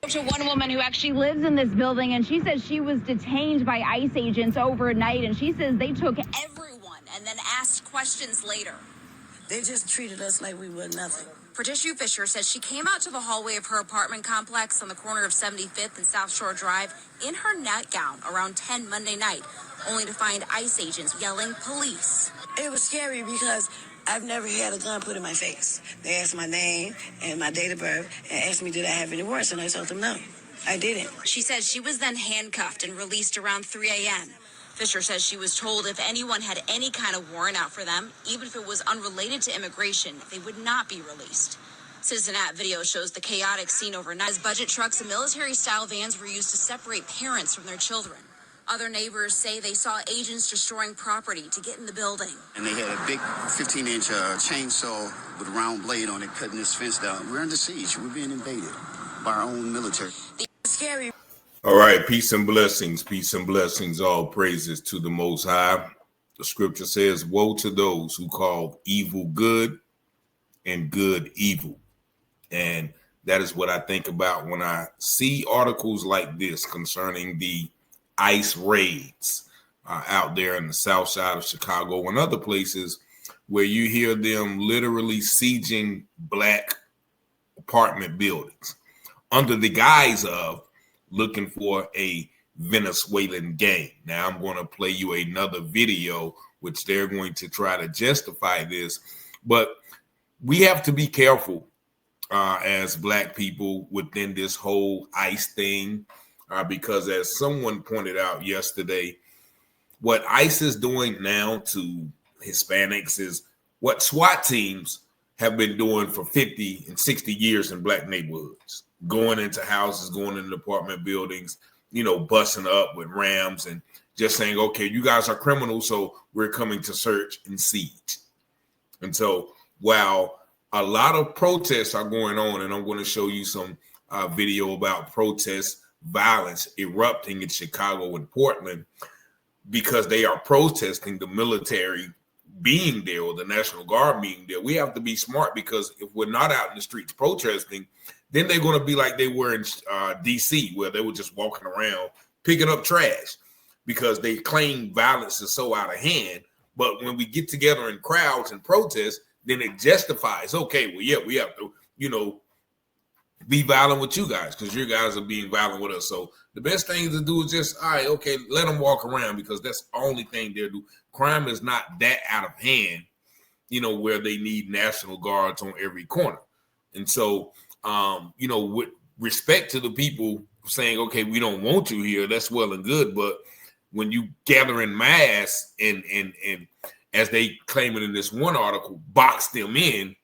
To one woman who actually lives in this building, and she says she was detained by ICE agents overnight, and she says they took everyone and then asked questions later. They just treated us like we were nothing. Patricia Fisher says she came out to the hallway of her apartment complex on the corner of 75th and South Shore Drive in her nightgown around 10 Monday night, only to find ICE agents yelling police. It was scary because I've never had a gun put in my face. They asked my name and my date of birth and asked me did I have any warrants, and I told them no, I didn't. She says she was then handcuffed and released around 3 a.m. Fisher says she was told if anyone had any kind of warrant out for them, even if it was unrelated to immigration, they would not be released. Citizen-at video shows the chaotic scene overnight as budget trucks and military-style vans were used to separate parents from their children. Other neighbors say they saw agents destroying property to get in the building. And they had a big 15-inch chainsaw with a round blade on it, cutting this fence down. We're under siege. We're being invaded by our own military. Scary. All right, peace and blessings, all praises to the Most High. The scripture says, woe to those who call evil good and good evil. And that is what I think about when I see articles like this concerning the ICE raids out there in the south side of Chicago and other places where you hear them literally sieging black apartment buildings under the guise of looking for a Venezuelan gang. Now I'm going to play you another video which they're going to try to justify this, but we have to be careful as black people within this whole ICE thing, because as someone pointed out yesterday, what ICE is doing now to Hispanics is what SWAT teams have been doing for 50 and 60 years in black neighborhoods, going into houses, going into apartment buildings, busting up with rams and just saying, okay, you guys are criminals, so we're coming to search and siege. And so while a lot of protests are going on, and I'm going to show you some video about protest violence erupting in Chicago and Portland because they are protesting the military being there or the National Guard being there. We have to be smart, because if we're not out in the streets protesting, then they're going to be like they were in D.C., where they were just walking around picking up trash because they claim violence is so out of hand. But when we get together in crowds and protest, then it justifies, okay, well, yeah, we have to, be violent with you guys because you guys are being violent with us. So the best thing to do is just, all right, okay, let them walk around, because that's the only thing they'll do. Crime is not that out of hand, where they need National Guards on every corner. And so, with respect to the people saying, okay, we don't want you here, that's well and good. But when you gather in mass and as they claim it in this one article, box them in,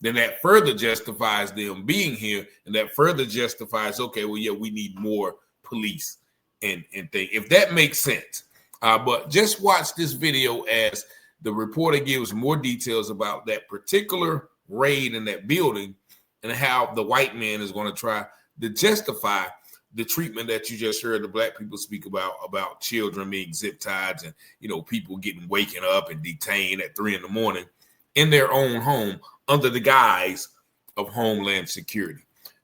then that further justifies them being here, and that further justifies, okay, well, yeah, we need more police and thing, if that makes sense. But just watch this video as the reporter gives more details about that particular raid in that building and how the white man is going to try to justify the treatment that you just heard the black people speak about children being zip tied and, people waking up and detained at 3 a.m. in their own home under the guise of Homeland Security.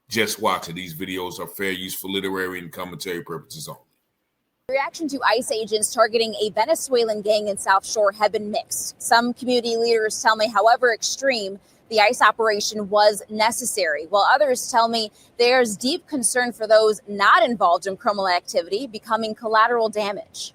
Just watch it. These videos are fair use for literary and commentary purposes only. Reaction to ICE agents targeting a Venezuelan gang in South Shore have been mixed. Some community leaders tell me, however extreme the ICE operation was necessary, while others tell me there's deep concern for those not involved in criminal activity becoming collateral damage.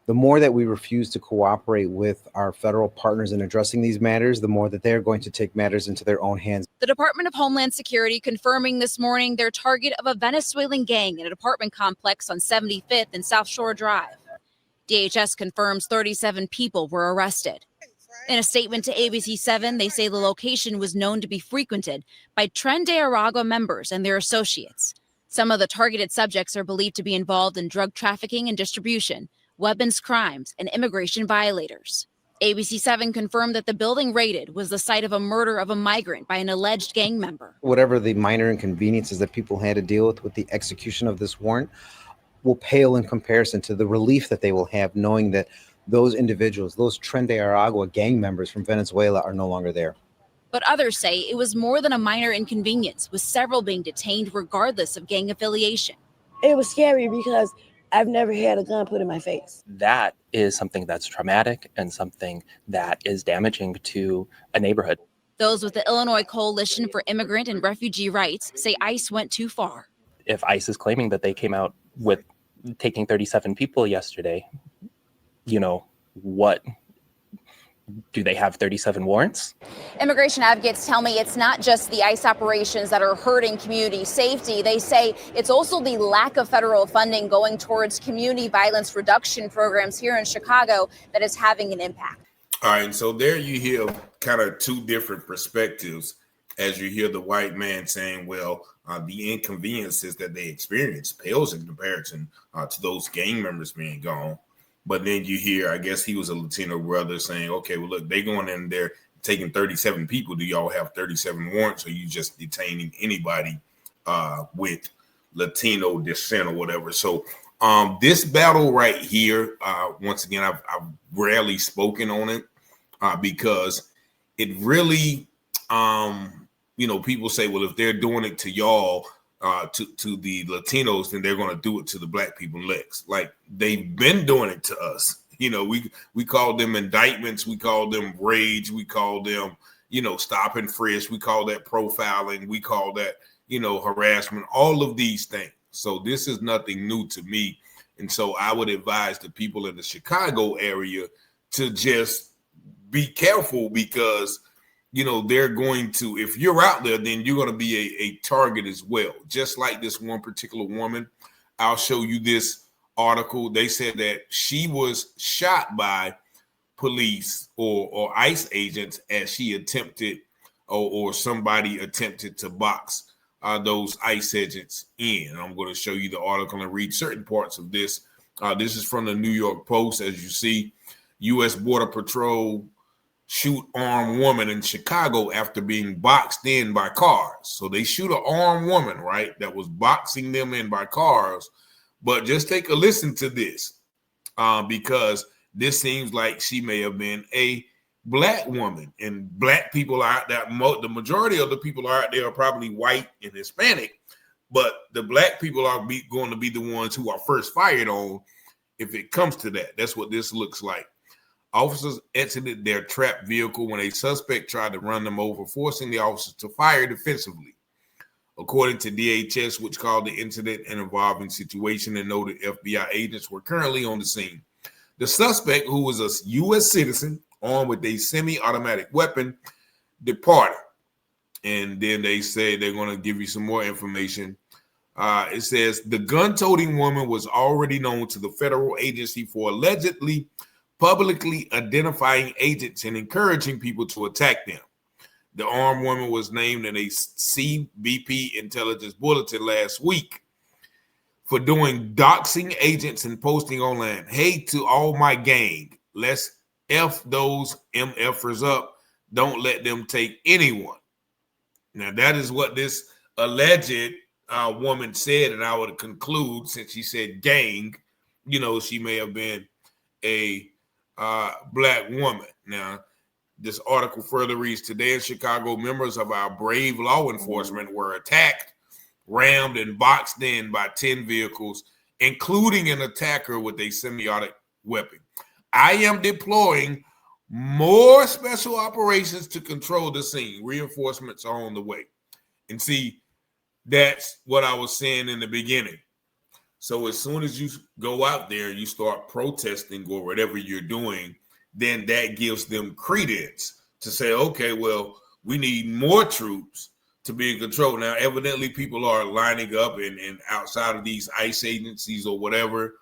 The more that we refuse to cooperate with our federal partners in addressing these matters, the more that they're going to take matters into their own hands. The Department of Homeland Security confirming this morning their target of a Venezuelan gang in an apartment complex on 75th and South Shore Drive. DHS confirms 37 people were arrested. In a statement to ABC7, they say the location was known to be frequented by Tren de Aragua members and their associates. Some of the targeted subjects are believed to be involved in drug trafficking and distribution, weapons crimes, and immigration violators. ABC7 confirmed that the building raided was the site of a murder of a migrant by an alleged gang member. Whatever the minor inconveniences that people had to deal with the execution of this warrant will pale in comparison to the relief that they will have knowing that those individuals, those Tren de Aragua gang members from Venezuela, are no longer there. But others say it was more than a minor inconvenience, with several being detained regardless of gang affiliation. It was scary because I've never had a gun put in my face. That is something that's traumatic and something that is damaging to a neighborhood. Those with the Illinois Coalition for Immigrant and Refugee Rights say ICE went too far. If ICE is claiming that they came out with taking 37 people yesterday, what? Do they have 37 warrants? Immigration advocates tell me it's not just the ICE operations that are hurting community safety. They say it's also the lack of federal funding going towards community violence reduction programs here in Chicago that is having an impact. All right, and so there you hear kind of two different perspectives as you hear the white man saying, well, the inconveniences that they experience pales in comparison to those gang members being gone. But then you hear, I guess he was a Latino brother saying, okay, well, look, they going in there taking 37 people. Do y'all have 37 warrants? Or you just detaining anybody with Latino descent or whatever? So this battle right here, once again, I've rarely spoken on it because it really, people say, well, if they're doing it to y'all, to the Latinos, then they're going to do it to the black people next. Like they've been doing it to us. We call them indictments. We call them rage. We call them, stop and frisk. We call that profiling. We call that, harassment, all of these things. So this is nothing new to me. And so I would advise the people in the Chicago area to just be careful because they're going to, if you're out there, then you're going to be a target as well. Just like this one particular woman. I'll show you this article. They said that she was shot by police or ICE agents as she attempted or somebody attempted to box those ICE agents in. I'm going to show you the article and read certain parts of this. This is from the New York Post. As you see, U.S. Border Patrol shoot armed woman in Chicago after being boxed in by cars. So they shoot an armed woman, right, that was boxing them in by cars. But just take a listen to this because this seems like she may have been a black woman, and black people are out there. The majority of the people out there are probably white and Hispanic, but the black people are going to be the ones who are first fired on if it comes to that. That's what this looks like. Officers exited their trapped vehicle when a suspect tried to run them over, forcing the officers to fire defensively. According to DHS, which called the incident an evolving situation and noted FBI agents were currently on the scene. The suspect, who was a U.S. citizen armed with a semi-automatic weapon, departed. And then they say they're going to give you some more information. It says the gun-toting woman was already known to the federal agency for allegedly publicly identifying agents and encouraging people to attack them. The armed woman was named in a CBP intelligence bulletin last week for doing doxing agents and posting online, "Hey to all my gang, let's F those MFers up. Don't let them take anyone." Now that is what this alleged woman said, and I would conclude, since she said gang, she may have been a black woman. Now, this article further reads, today in Chicago, members of our brave law enforcement were attacked, rammed, and boxed in by 10 vehicles, including an attacker with a semi-automatic weapon. I am deploying more special operations to control the scene. Reinforcements are on the way. And see, that's what I was saying in the beginning. So as soon as you go out there, you start protesting or whatever you're doing, then that gives them credence to say, okay, well, we need more troops to be in control. Now, evidently, people are lining up and outside of these ICE agencies or whatever.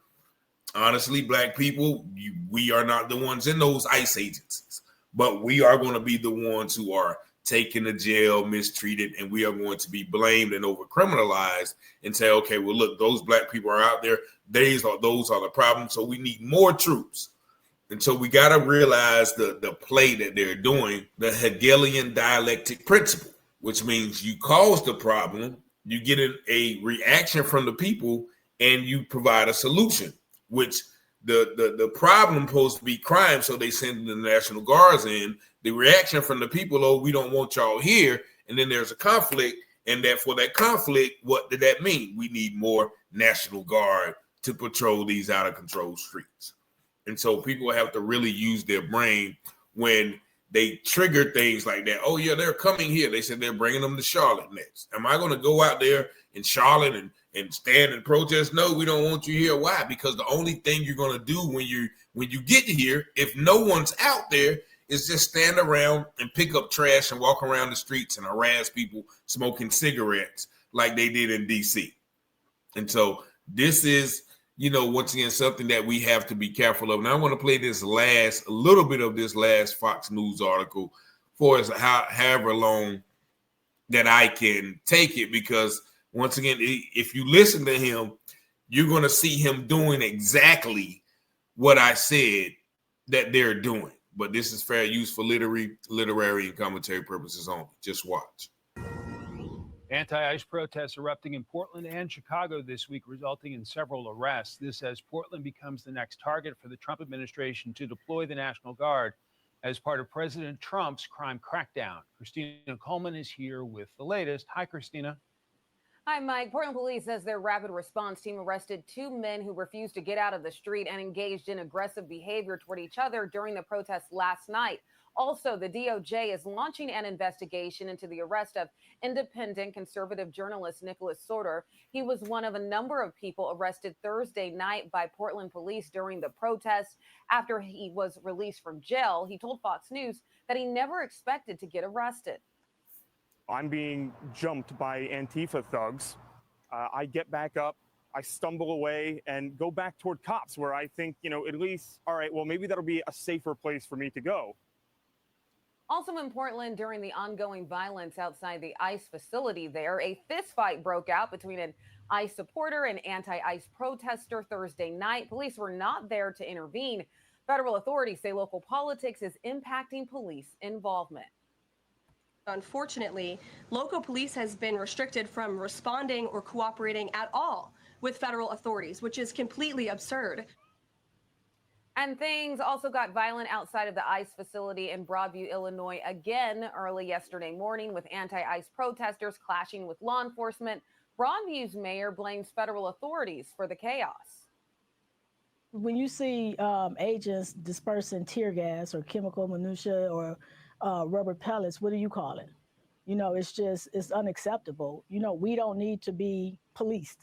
Honestly, black people, we are not the ones in those ICE agencies, but we are going to be the ones who are taken to jail, mistreated, and we are going to be blamed and over criminalized and say, okay, well, look, those black people are out there. Those are the problem. So we need more troops. And so we got to realize the play that they're doing, the Hegelian dialectic principle, which means you cause the problem, you get a reaction from the people, and you provide a solution, which the problem supposed to be crime, so they send the National Guards in. The reaction from the people, oh, we don't want y'all here, and then there's a conflict, and that for that conflict, what did that mean? We need more National Guard to patrol these out of control streets. And so people have to really use their brain when they trigger things like that. Oh yeah, they're coming here. They said they're bringing them to Charlotte next. Am I going to go out there in Charlotte and stand and protest? No, we don't want you here. Why? Because the only thing you're going to do when you get here, if no one's out there, is just stand around and pick up trash and walk around the streets and harass people smoking cigarettes like they did in DC. And so this is, once again, something that we have to be careful of. And I want to play a little bit of this last Fox News article for us, however long that I can take it, because once again, if you listen to him, you're going to see him doing exactly what I said that they're doing. But this is fair use for literary and commentary purposes only. Just watch. Anti-ICE protests erupting in Portland and Chicago this week, resulting in several arrests. This as Portland becomes the next target for the Trump administration to deploy the National Guard as part of President Trump's crime crackdown. Christina Coleman is here with the latest. Hi, Christina. Hi, Mike. Portland police says their rapid response team arrested 2 men who refused to get out of the street and engaged in aggressive behavior toward each other during the protests last night. Also, the DOJ is launching an investigation into the arrest of independent conservative journalist Nicholas Sorter. He was one of a number of people arrested Thursday night by Portland police during the protests. After he was released from jail, he told Fox News that he never expected to get arrested. I'm being jumped by Antifa thugs. I get back up, I stumble away and go back toward cops where I think, at least, all right, well, maybe that'll be a safer place for me to go. Also in Portland, during the ongoing violence outside the ICE facility there, a fistfight broke out between an ICE supporter and anti-ICE protester Thursday night. Police were not there to intervene. Federal authorities say local politics is impacting police involvement. Unfortunately, local police has been restricted from responding or cooperating at all with federal authorities, which is completely absurd. And things also got violent outside of the ICE facility in Broadview, Illinois, again early yesterday morning, with anti-ICE protesters clashing with law enforcement. Broadview's mayor blames federal authorities for the chaos. When you see agents dispersing tear gas or chemical minutia or rubber pellets, what do you call it? It's unacceptable. We don't need to be policed.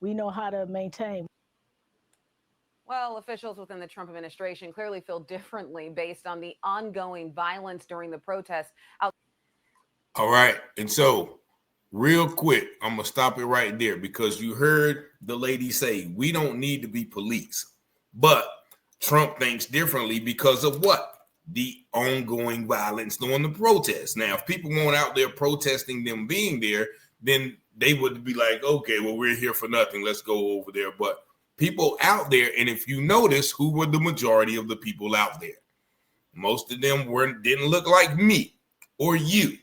We know how to maintain. Well, officials within the Trump administration clearly feel differently based on the ongoing violence during the protests. All right. And so real quick, I'm going to stop it right there, because you heard the lady say, we don't need to be police. But Trump thinks differently because of what? The ongoing violence during the protests. Now, if people weren't out there protesting them being there, then they would be like, okay, well, we're here for nothing. Let's go over there. But people out there, and if you notice, who were the majority of the people out there? Most of them didn't look like me or you,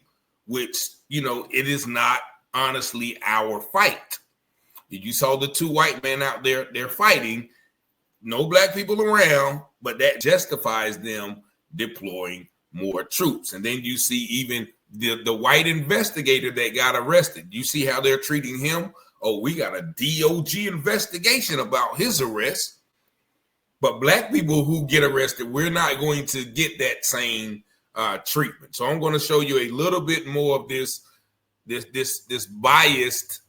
which, it is not honestly our fight. You saw the 2 white men out there, they're fighting, no black people around, but that justifies them deploying more troops. And then you see even the white investigator that got arrested. You see how they're treating him? Oh, we got a DOJ investigation about his arrest. But black people who get arrested, we're not going to get that same treatment. So I'm going to show you a little bit more of this biased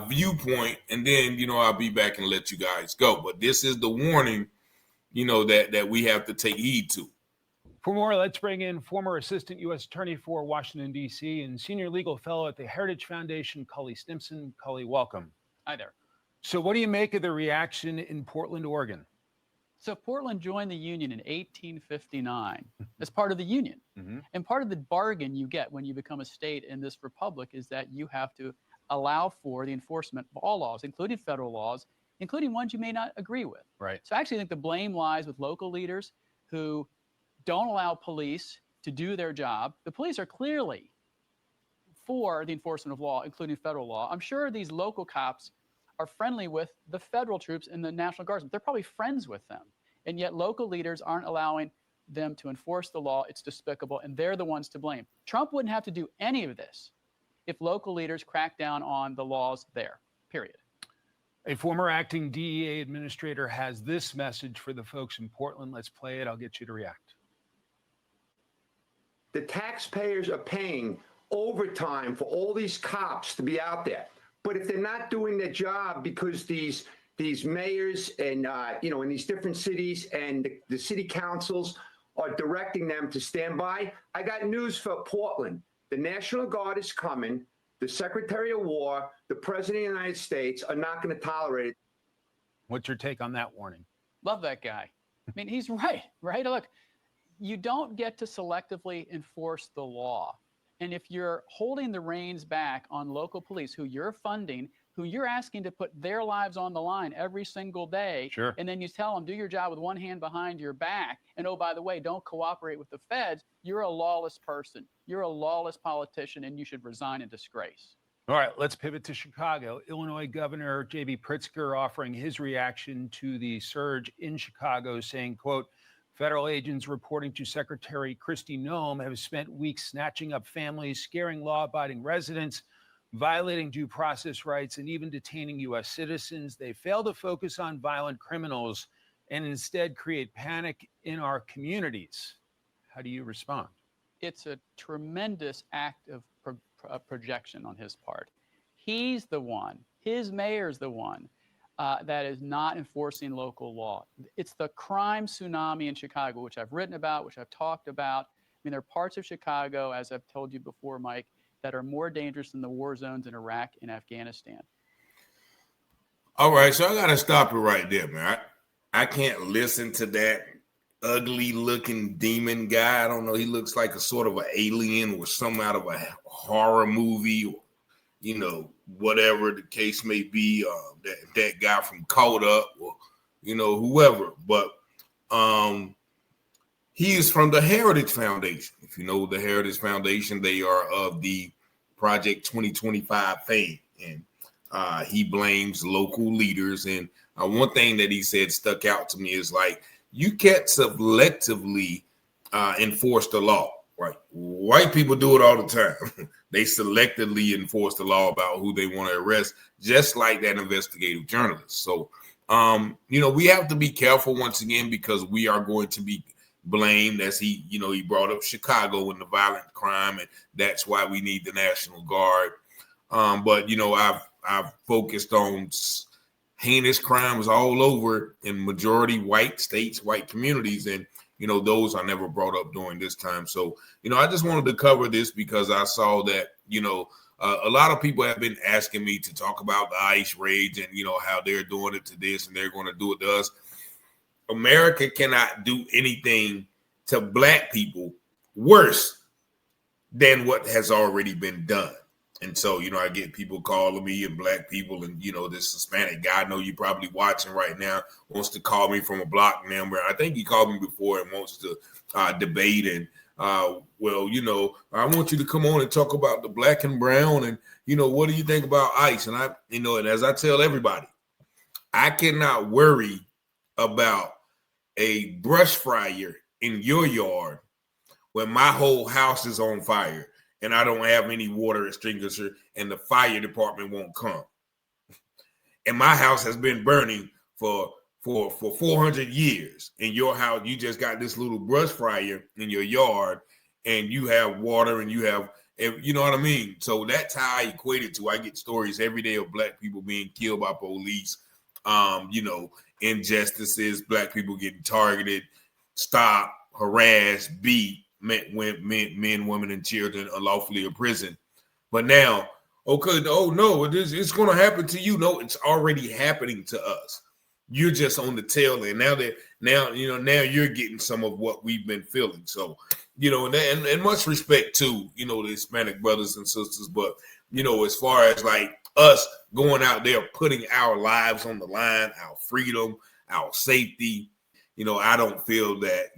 viewpoint, and then I'll be back and let you guys go. But this is the warning, that we have to take heed to. For more, let's bring in former Assistant U.S. Attorney for Washington, D.C. and Senior Legal Fellow at the Heritage Foundation, Cully Stimson. Cully, welcome. Hi there. So what do you make of the reaction in Portland, Oregon? So Portland joined the Union in 1859 as part of the Union. Mm-hmm. And part of the bargain you get when you become a state in this republic is that you have to allow for the enforcement of all laws, including federal laws, including ones you may not agree with. Right. So I actually think the blame lies with local leaders who don't allow police to do their job. The police are clearly for the enforcement of law, including federal law. I'm sure these local cops are friendly with the federal troops and the National Guardsmen. They're probably friends with them. And yet local leaders aren't allowing them to enforce the law. It's despicable, and they're the ones to blame. Trump wouldn't have to do any of this if local leaders crack down on the laws there, period. A former acting DEA administrator has this message for the folks in Portland. Let's play it. I'll get you to react. The taxpayers are paying overtime for all these cops to be out there. But if they're not doing their job because these mayors and in these different cities and the city councils are directing them to stand by, I got news for Portland. The National Guard is coming. The Secretary of War, the President of the United States are not going to tolerate it. What's your take on that warning? Love that guy. I mean, he's right? Look, you don't get to selectively enforce the law. And if you're holding the reins back on local police who you're funding, who you're asking to put their lives on the line every single day, sure, and then you tell them, do your job with one hand behind your back, and oh, by the way, don't cooperate with the feds, you're a lawless person. You're a lawless politician, and you should resign in disgrace. All right, let's pivot to Chicago. Illinois Governor J.B. Pritzker offering his reaction to the surge in Chicago, saying, quote, federal agents reporting to Secretary Kristi Noem have spent weeks snatching up families, scaring law-abiding residents, violating due process rights, and even detaining U.S. citizens. They fail to focus on violent criminals and instead create panic in our communities. How do you respond? It's a tremendous act of projection on his part. He's the one, his mayor's the one that is not enforcing local law. It's the crime tsunami in Chicago, which I've written about, which I've talked about. I mean, there are parts of Chicago, as I've told you before, Mike, that are more dangerous than the war zones in Iraq and Afghanistan. All right, so I got to stop it right there, man. I can't listen to that ugly-looking demon guy. I don't know. He looks like a sort of an alien or some out of a horror movie or, whatever the case may be, that guy from Caught Up or, whoever. But he is from the Heritage Foundation. If you know the Heritage Foundation, they are of the Project 2025 fame. And he blames local leaders. And one thing that he said stuck out to me is like, you can't selectively enforce the law, right? White people do it all the time. They selectively enforce the law about who they want to arrest, just like that investigative journalist. So, we have to be careful once again, because we are going to be blamed, as he brought up Chicago and the violent crime, and that's why we need the National Guard. But I've focused on heinous crimes all over in majority white states, white communities, and those are never brought up during this time. So I just wanted to cover this because I saw that a lot of people have been asking me to talk about the ICE raids and how they're doing it to this and they're going to do it to us. America cannot do anything to black people worse than what has already been done. And so, I get people calling me and black people and, this Hispanic guy I know you're probably watching right now wants to call me from a block number. I think he called me before and wants to debate. And, I want you to come on and talk about the black and brown. And, what do you think about ICE? And and as I tell everybody, I cannot worry about a brush fryer in your yard when my whole house is on fire and I don't have any water extinguisher and the fire department won't come. And my house has been burning for 400 years. In your house, you just got this little brush fryer in your yard and you have water and you have, you know what I mean? So that's how I equate it to. I get stories every day of black people being killed by police, injustices, black people getting targeted, stopped, harassed, beat, men, women, and children unlawfully imprisoned. But now, it's going to happen to you. No, it's already happening to us. You're just on the tail end. Now you're getting some of what we've been feeling. So, and much respect to, the Hispanic brothers and sisters. But, as far as like us going out there, putting our lives on the line, our freedom, our safety, I don't feel that,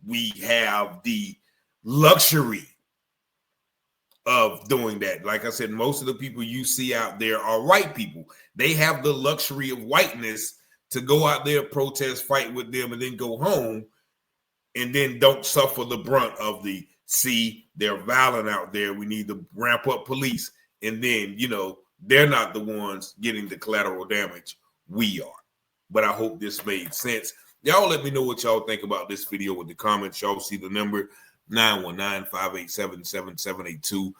we have the luxury of doing that. Like I said, most of the people you see out there are white people. They have the luxury of whiteness to go out there, protest, fight with them, and then go home, and then don't suffer the brunt of the, see, they're violent out there, we need to ramp up police. And then, you know, they're not the ones getting the collateral damage. We are. But I hope this made sense. Y'all let me know what y'all think about this video with the comments. Y'all see the number 919-587-7782.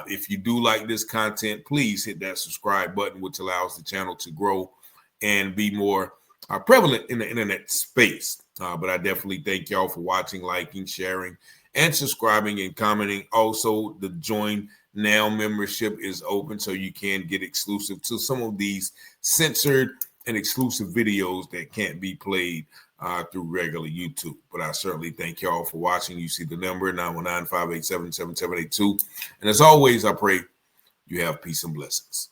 If you do like this content, please hit that subscribe button, which allows the channel to grow and be more prevalent in the internet space. But I definitely thank y'all for watching, liking, sharing, and subscribing and commenting. Also, the Join Now membership is open, so you can get exclusive to some of these censored and exclusive videos that can't be played through regular YouTube. But I certainly thank y'all for watching. You see the number 919-587-7782. And as always, I pray you have peace and blessings.